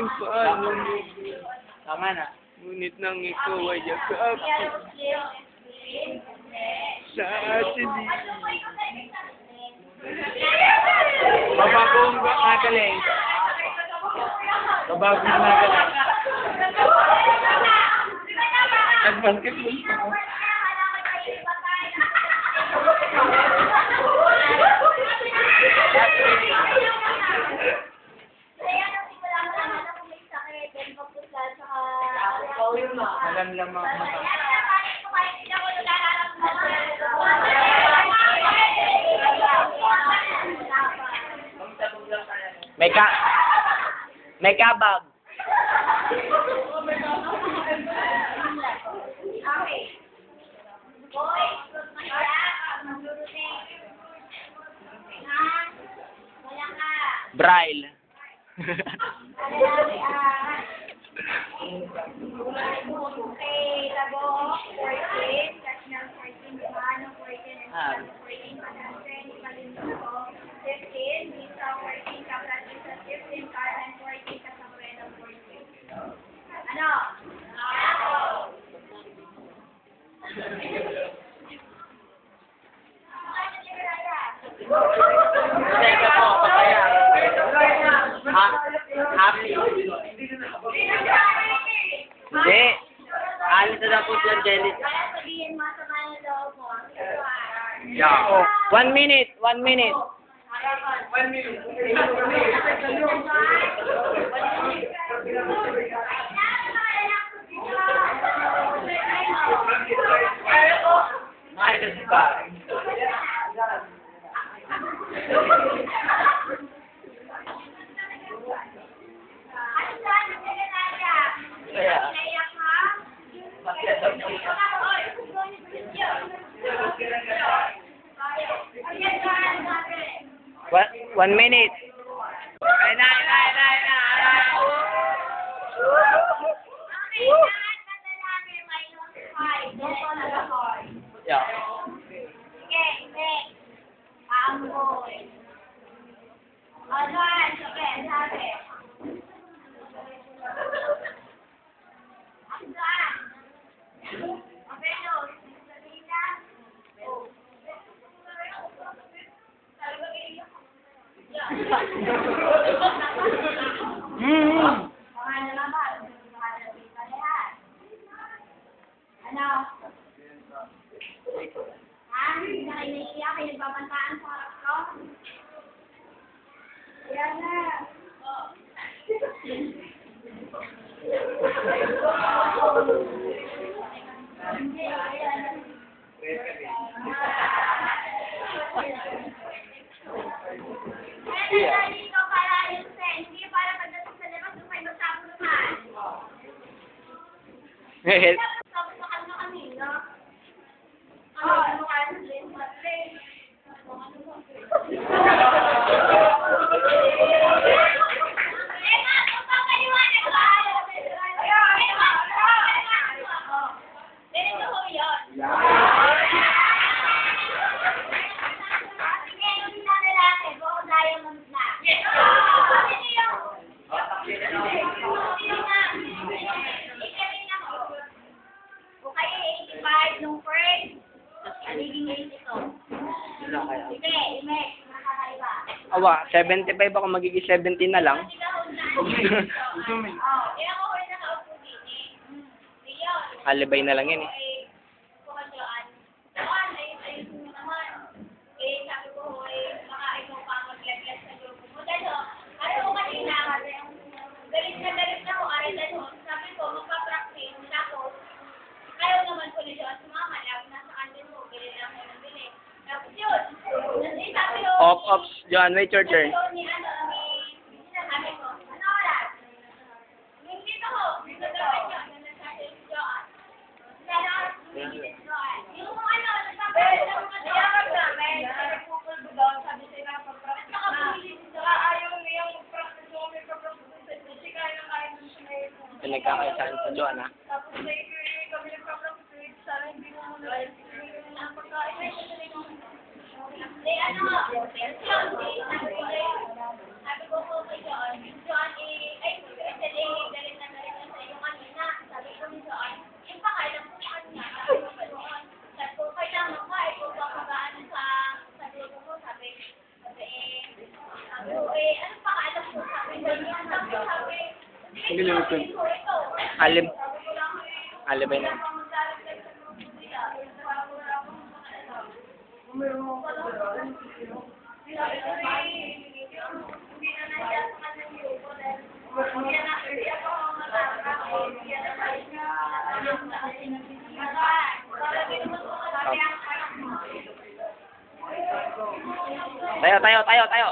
aking paano mo. Tama na. Ngunit nang ikaw ay yakap sa atin. Babagong nagaling. Babagong nagaling. Nag-basketball pa ako. Alam lamang mata. May kabag. Braille. Happy. Hindi. Alis na po siya, Jelly. Yeah. Oh. 1 minute. 1 minute. 1 minute. One minute. Yeah. Hehe. Awa, 75 ako, magiging 70 na lang. Alibay na lang yan eh. Ops, John, wait your turn. Pinagkakaisahan sa John, ha? Sabi ko po kay John, John, Gilutod. Alim. Alibay na. Tayo.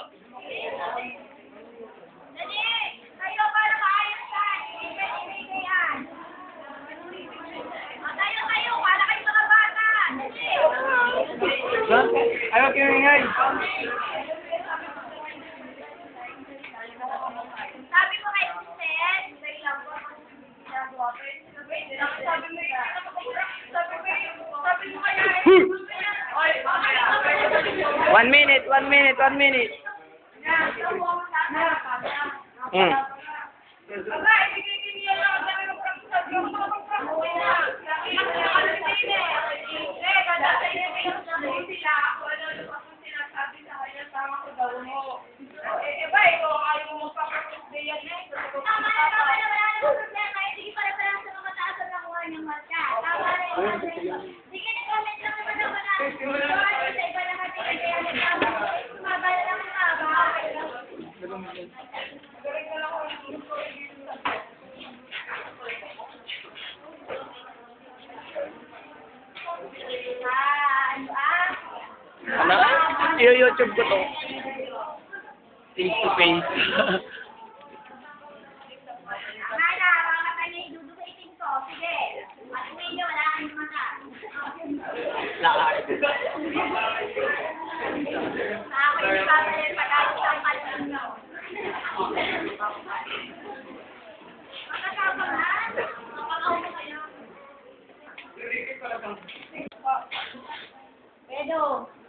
Ayaw kiningay. Sabi mo kay Giselle, sabi mo kaya, 1 minute. Hmm. aba, ibigay niya lang ang dami ng sabi mo sila, ako ano akong sinasabi sa kanya, tama ko daw mo. Ba, ito, ayaw mo magpapapos yan eh. Tama na, wala na problema. Sige para sa mga taas na nakuha niyang marka. Tama na yun. Sige, nag-comment lang naman ako na. Sa iba naman, kaya mabala lang ang taba. Ano? I-YouTube ko to. Face to face. Akala, baka kanya idudukating ko. Sige. At hindi, wala kang mata. Lakad. Ako yung papalit pag-ayos ang patin nyo. Makasama na? Makakaupo kayo. Pedro.